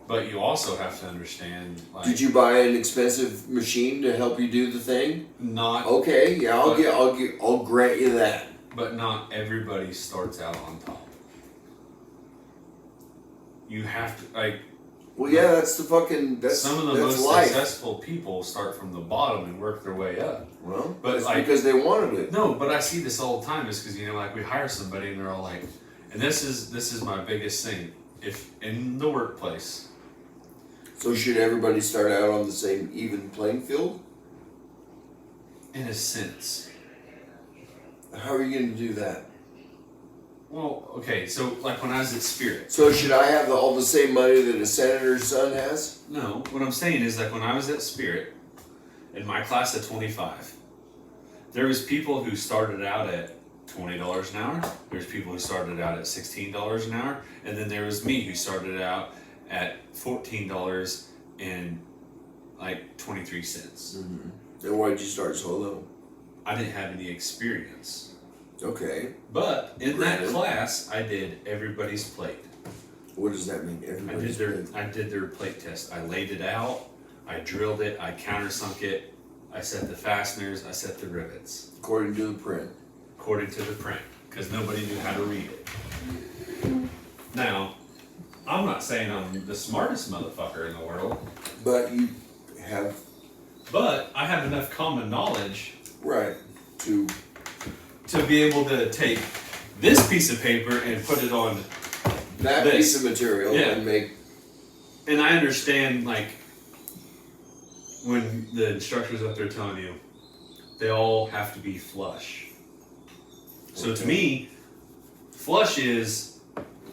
But you also have to understand, like, Did you buy an expensive machine to help you do the thing? not, Okay, yeah, I'll grant you that. but not everybody starts out on top. You have to, like, Well, yeah, that's the fucking some of the that's most life. successful people start from the bottom and work their way up. Well, But it's like- because they wanted it. No, but I see this all the time. Is because, you know, like, we hire somebody and they're all like, and this is my biggest thing. If in the workplace, So should everybody start out on the same even playing field? in a sense, How are you going to do that? well, okay, so like when I was at Spirit, So should I have all the same money that a senator's son has? no, what I'm saying is like when I was at Spirit, in my class of 25, there was people who started out at $20 an hour. There's people who started out at $16 an hour, and then there was me who started out at $14 and like 23 cents. Then why did you start so low? I didn't have any experience, Okay. but in that Granted. class, I did everybody's plate. What does that mean? I Everybody's did their plate test. I laid it out, I drilled it, I countersunk it, I set the fasteners, I set the rivets according to the print. according to the print. because nobody knew how to read it. Now, I'm not saying I'm the smartest motherfucker in the world, But you have but I have enough common knowledge right to to be able to take this piece of paper and put it on, that This. piece of material Yeah. and make and I understand like when the instructors up there telling you they all have to be flush. So to Okay. me, flush is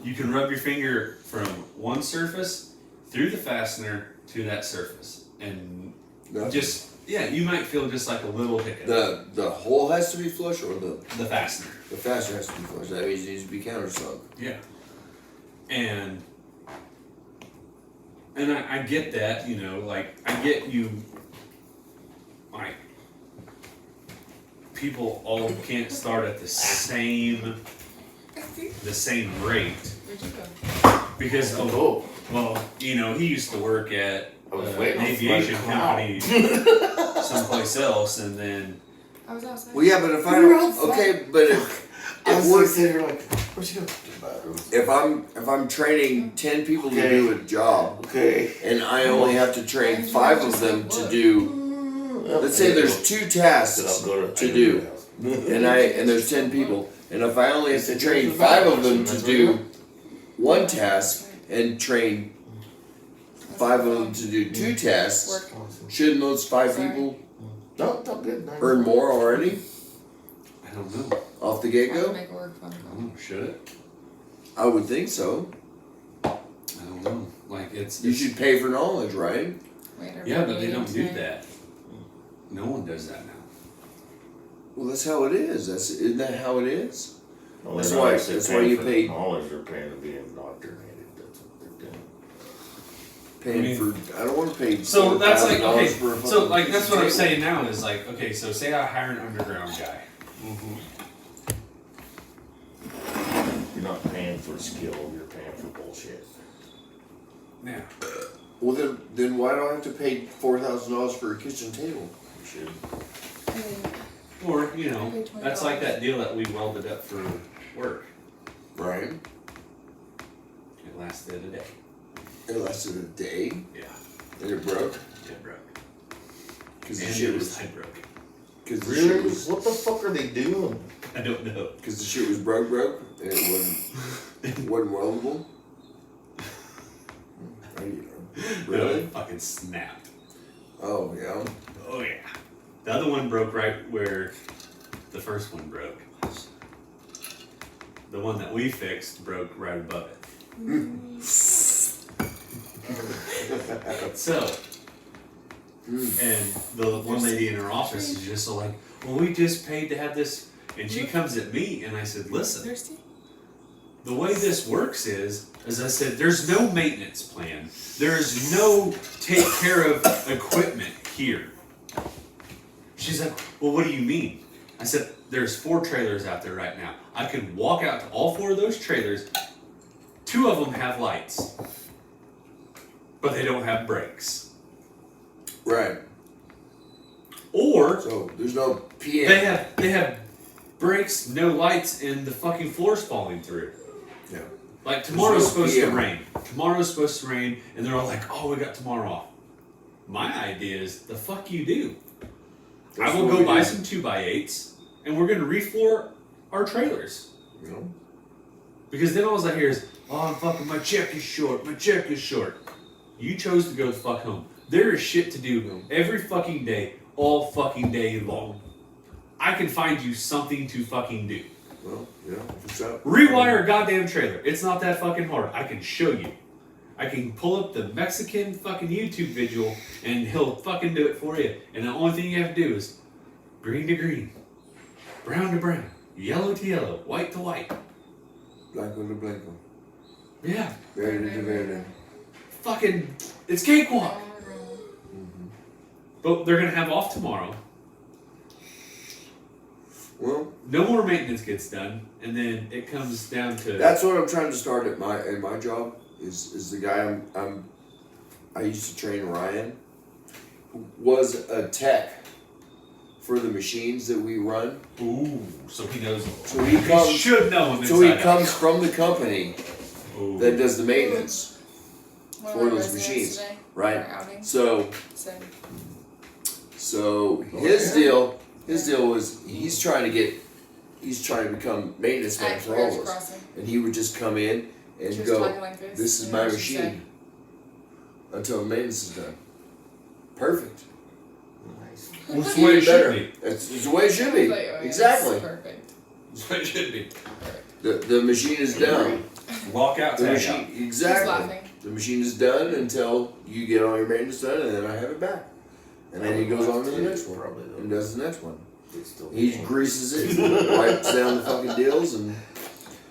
you can rub your finger from one surface through the fastener to that surface, and nothing. just you might feel just like a little hiccup. the hole has to be flush or The fastener. the fastener has to be flush. That means it needs to be countersunk. Yeah. And I get that, you know, like I get you like people all can't start at the same rate Where'd you go? because Oh, well, you know, he used to work at I was an waiting on aviation somebody to company someplace else, and then I was outside. Well, yeah, but if I We were don't, outside. okay, but I was we're- like sitting here like, where'd she go? To the bathroom. if I'm training 10 people to Okay. do a job, Okay. and I only have to train 5 of them to do, let's say there's 2 Then I'll tasks go to do, and there's 10 people, and if I only have to train 5 of them to do one task and train 5 of them to do 2 tasks, Work. shouldn't those 5 Sorry. people No, it's all good. earn more already I don't know. off the I get have to go? make a work phone call. Should it? I would think so. I don't know. Like it's You should pay for knowledge, right? Wait, are yeah, we but they don't do meeting that. No one does that now. Well, that's how it is. Isn't that how it is? Well, That's they're why- obviously that's paying why you for pay- the knowledge, they're paying to be indoctrinated. That's what they're doing. Paying I mean- for I don't want to pay. So that's like $4,000 okay. for a So fucking like that's what I'm table. saying now is like okay. So say I hire an underground guy. You're not paying for skill, you're paying for bullshit. Yeah. Well, then why do I have to pay $4,000 for a kitchen table? You should. Or you know, Pay $20. that's like that deal that we welded up for work. Right? It lasted a day. It lasted a day Yeah. and it broke It broke. because the And shit it was I broke. because the shit Really? was What the fuck are they doing? I don't know. because the shit was broke and it wasn't weldable. Really? It fucking snapped. Oh yeah. Oh yeah. The other one broke right where the first one broke. The one that we fixed broke right above it. So, and the one lady in her office is just so like, well, we just paid to have this, and she comes at me, and I said, listen, Thirsty? the way this works is, as I said, there's no maintenance plan. There's no take care of equipment here. She's like, well, what do you mean? I said, there's 4 trailers out there right now. I could walk out to all 4 of those trailers. 2 of them have lights, but they don't have brakes. Right. Or So there's no PM. they have brakes, no lights, and the fucking floor's falling through. Yeah. Like tomorrow's no supposed PM. to rain. Tomorrow's supposed to rain, and they're all like, "Oh, we got tomorrow off." My idea is the fuck you do. That's I will what go we buy do. some 2x8s, and we're gonna refloor our trailers. You know? Because then all I hear is, "Oh, I'm fucking my check is short. My check is short." You chose to go the fuck home. There is shit to do every fucking day, all fucking day long. I can find you something to fucking do. Well, yeah. If it's up. Rewire a goddamn trailer. It's not that fucking hard. I can show you. I can pull up the Mexican fucking YouTube video and he'll fucking do it for you. And the only thing you have to do is green to green, brown to brown, yellow to yellow, white to white. Blanco to blanco. Yeah. Verde to verde. Fucking, it's cakewalk. But they're gonna have off tomorrow. Well, No more maintenance gets done, and then it comes down to that's what I'm trying to start at my job. Is the guy I used to train, Ryan, who was a tech for the machines that we run. Ooh, so he knows. So he comes. should know him So he inside comes from the company out. Ooh. that does the maintenance, One of for my those residents machines, today, right? for outing, So said, his deal was he's trying to become maintenance man at for all of Careers us, Crossing. and he would just come in and She was go, talking like "This is and my then she said, machine," until the maintenance is done. Perfect. Nice. Well, it's the way it should Better. be. It's the way it should be. Like, oh, yeah, Exactly. this is perfect. It's the way it should be. The machine is done. Walk out, The tag machine out. She's exactly. laughing. The machine is done until you get all your maintenance done, and then I have it back. And then he goes on to the next one Probably and though. does the next one. They still He can't. greases it, wipes down the fucking deals, and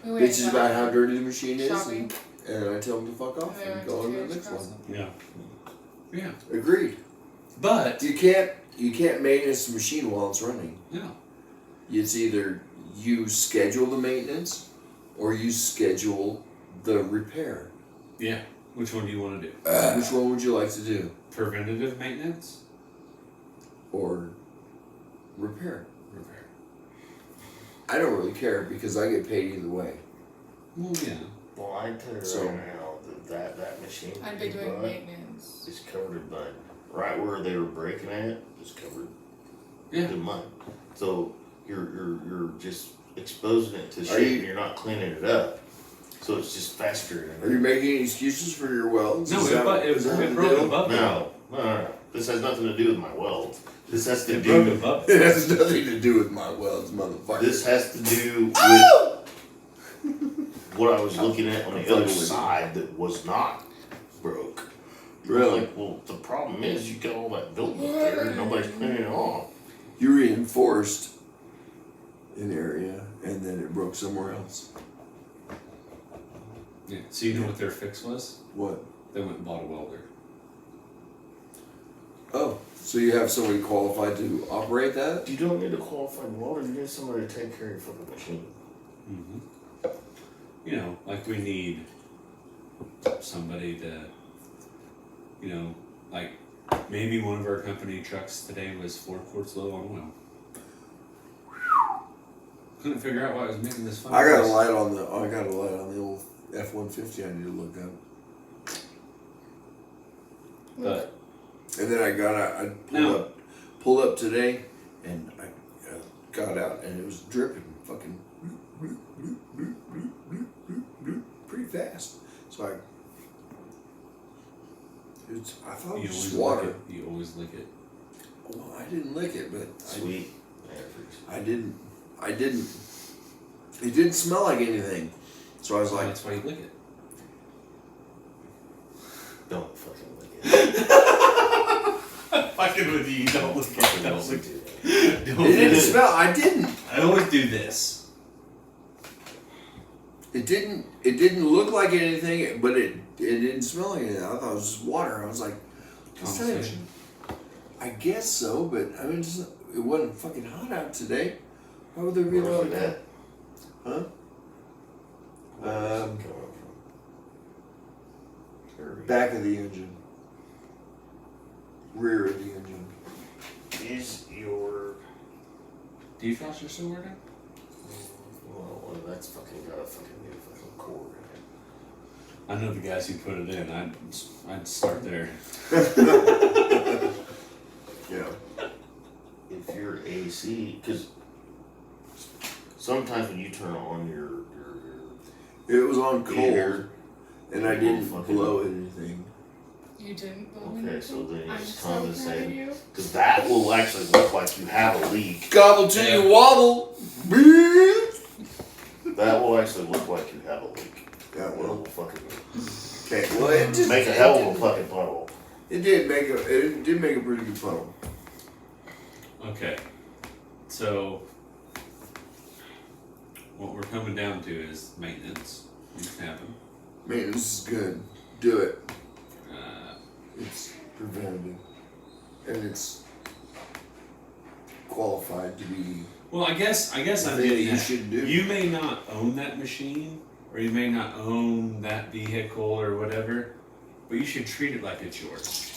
We went bitches about how dirty the machine is, shopping. and I tell him to fuck off And then and we go went on to to the Careers next one. Crossing. Yeah. Yeah. Agreed. But You can't maintenance the machine while it's running. yeah. It's either you schedule the maintenance or you schedule the repair. Yeah. Which one do you want to do? Which one would you like to do? Preventative maintenance? Or repair? Repair. I don't really care because I get paid either way. Well, yeah. Well, I tell you So- right now that machine I'd be Big doing Bud, maintenance. is covered in mud. Right where they were breaking at is covered Yeah. in mud. So you're just exposing it to Are shit you- and you're not cleaning it up. So it's just faster. Are you making any excuses for your welds? No, Is it, that- but it, is that it the broke deal? above it. No. This has nothing to do with my weld. This has to It broke do. above It it. has nothing to do with my welds, motherfucker. This has to do with what I was looking at on I'm the other fucking with you. side that was not broke. Really? Like, well, the problem is you got all that building up there and nobody's cleaning it off. You reinforced an area and then it broke somewhere else. Yeah. So you know what their fix was? What? They went and bought a welder. Oh, so you have somebody qualified to operate that? You don't need a qualified welder, you need somebody to take care of your fucking machine. Mm-hmm. You know, like we need somebody to, you know, like maybe one of our company trucks today was 4 quarts low on oil. Couldn't figure out why it was making this funny I got a noise. light on the old F-150 I need to look up. But And then I pulled up today, and I got out, and it was dripping, fucking pretty fast. So I thought it you was just always water. lick it. You always lick it. Well, I didn't lick it, but Sweet average. I didn't. It didn't smell like anything. So I was like, That's why you lick it. Don't fucking lick it. Fucking with you, don't lick Fucking it. don't Don't lick lick it. it. Don't it didn't lick it. smell. I didn't. I always do this. It didn't look like anything, but it didn't smell like anything. I thought it was just water. I was like, this time, Conversation. I guess so, but I mean, it wasn't fucking hot out today. How would there be a Where lot was of that? Huh? Where was it Um, coming from? Back of the engine. Rear of the engine. Is your Defroster still working? well, that's fucking got a fucking new fucking cord in it. I know the guys who put it in. I'd start there. Yeah. If your AC, because sometimes when you turn on your It was on cold, Air. and I Oh, didn't fucking- blow anything. You didn't believe okay, me? so then I'm it's so proud of condescending. you. Because that will actually look like you have a leak. Gobble till Yeah. you wobble. That will actually look like you have a leak. Yeah, It well, will fucking okay. Well, it just make a hell of a fucking puddle. It did make a pretty good puddle. Okay. So, what we're coming down to is maintenance. Needs to happen. Maintenance is good. Do it. It's preventative, and it's qualified to be well, I guess the I'm thing that getting you at. should do. You may not own that machine, or you may not own that vehicle or whatever, but you should treat it like it's yours.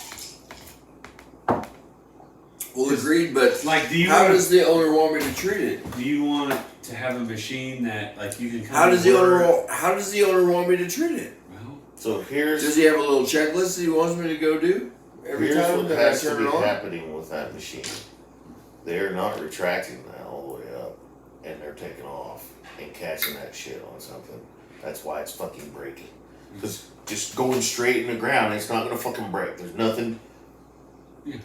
Well, agreed, but Like, do you how want, does the owner want me to treat it? do you want to have a machine that like you can come How does to the owner work- How does the owner want me to treat it? Well, So here's Does he have a little checklist that he wants me to go do every here's time what that I has to turn be it on? happening with that machine. They're not retracting that all the way up, and they're taking off and catching that shit on something. That's why it's fucking breaking. Because just going straight in the ground, it's not gonna fucking break. There's nothing Yeah.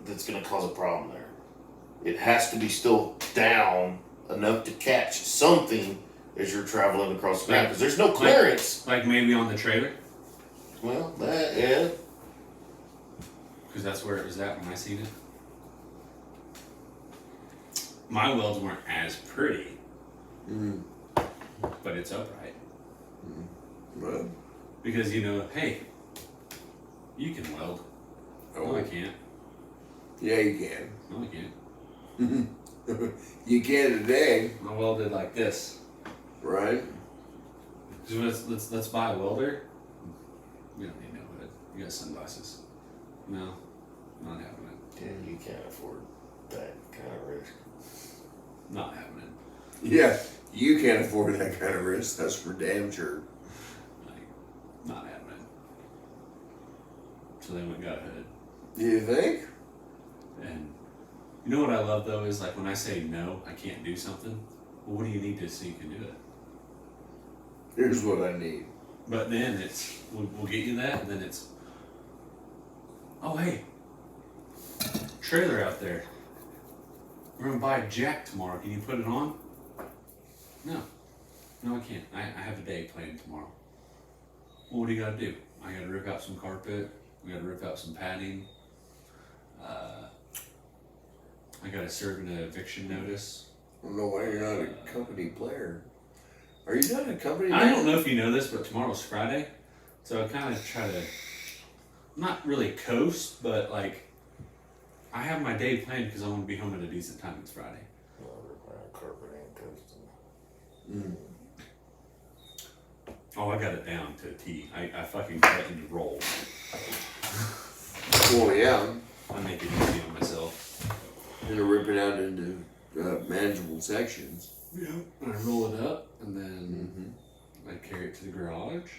that's gonna cause a problem there. It has to be still down enough to catch something as you're traveling across the ground. Because there's no clearance. like maybe on the trailer, Well, that yeah. because that's where it was at when I seen it. My welds weren't as pretty, Mm. but it's upright. Well, Because hey, you can weld. No, I can't. yeah, you can. No, I can't. You can today, I welded like this. right? So let's buy a welder. We don't need no hood. You got sunglasses. No, not having it. Yeah, you can't afford that kind of risk. Not having it. Yeah, you can't afford that kind of risk. That's for damn sure. Like, not having it. So they went and got a hood. You think? And you know what I love though is like when I say no, I can't do something. Well, what do you need to so you can do it? Here's what I need. But then it's we'll get you that, and then it's oh hey, trailer out there. We're gonna buy a jack tomorrow. Can you put it on? No, I can't. I have a day planned tomorrow. Well, what do you gotta do? I gotta rip out some carpet. We gotta rip out some padding. I gotta serve an eviction notice. I don't know why you're not a company player. Are you not a company? I don't know if you know this, but tomorrow's Friday, so I kind of try to not really coast, but like I have my day planned because I want to be home at a decent time. It's Friday. Carpet and coasting. Oh, I got it down to a T. I fucking threatened to roll. Well, yeah. I make it easy on myself. And to rip it out into manageable sections. Yeah. I roll it up and then I carry it to the garage.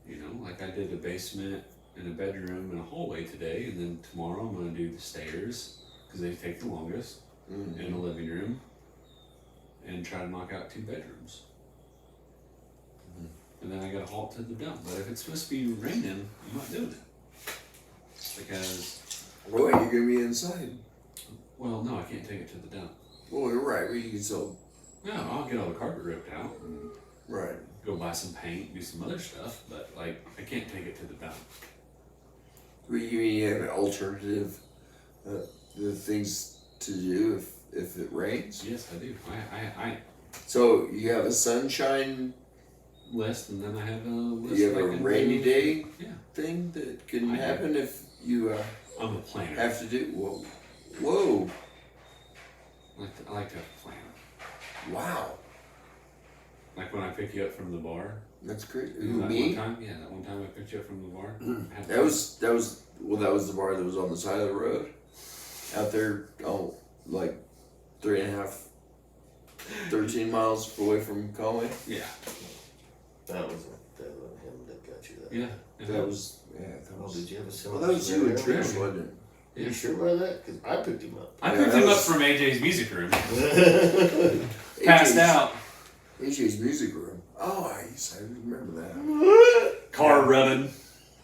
And, like I did a basement and a bedroom and a hallway today, and then tomorrow I'm gonna do the stairs because they take the longest, and a living room, and try to knock out 2 bedrooms. And then I gotta haul it to the dump. But if it's supposed to be raining, I'm not doing it because Oh, wait, you're gonna be inside. well, no, I can't take it to the dump. Well, you're right. But you can still. No, I'll get all the carpet ripped out and Right. go buy some paint, do some other stuff, but like I can't take it to the dump. Well, you mean you have an alternative the things to do if it rains? Yes, I do. I So you have a sunshine, list, and then I have a list. you have I a can rainy do. day Yeah, thing that can I do. happen if you I'm a planner. have to do. Whoa. Whoa. I like to have a plan. Wow. Like when I pick you up from the bar. That's great. That Who, one me? time, yeah, that one time I picked you up from the bar. I had That was the bar that was on the side of the road. Out there, like 3.5, 13 miles away from Conway. yeah, That was him that got you that. yeah. That was Oh, did you have a well, similar? that was you and scenario? Trish, wasn't it? Are you sure about that? Because I picked him up. I Yeah, picked that him up was- from AJ's music room. Passed out, AJ's music room. Oh, I remember that. car running,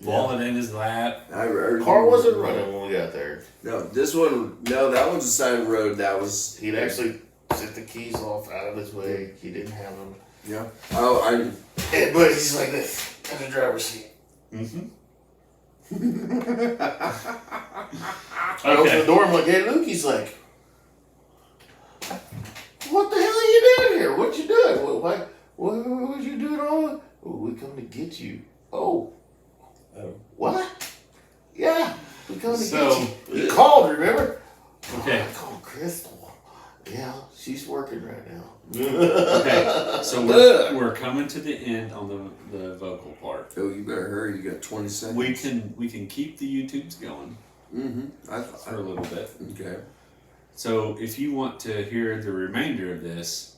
wallet in his lap. I remember. Car wasn't running when we got there. No, this one. No, that one's the side of the road. That was. He'd actually set the keys off out of his way. He didn't have them. Yeah. Oh, But he's like this in the driver's seat. Mm-hmm. I opened the Okay. door. I'm like, hey, Luke. He's like, what the hell are you doing here? What you doing? What you doing all? Oh, we come to get you. Oh. What? Yeah. We come to So- get you. He called, remember? Okay. I called Crystal. Yeah, she's working right now. Okay. So we're coming to the end on the vocal part. Oh, you better hurry. You got 20 seconds. We can keep the YouTubes going Mm-hmm. for a little bit. Okay. So if you want to hear the remainder of this,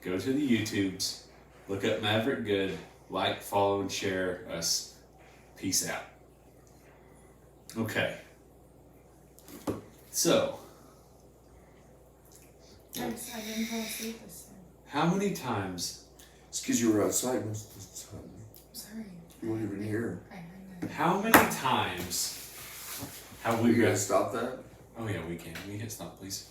go to the YouTubes, look up Maverick Good, like, follow, and share us. Peace out. Okay. So, Thanks, I didn't fall asleep this time. how many times, It's because you were outside most of the time. Sorry. You weren't even here. I heard that. how many times have we You got? gonna stop that? Oh yeah, we can. We hit stop, please.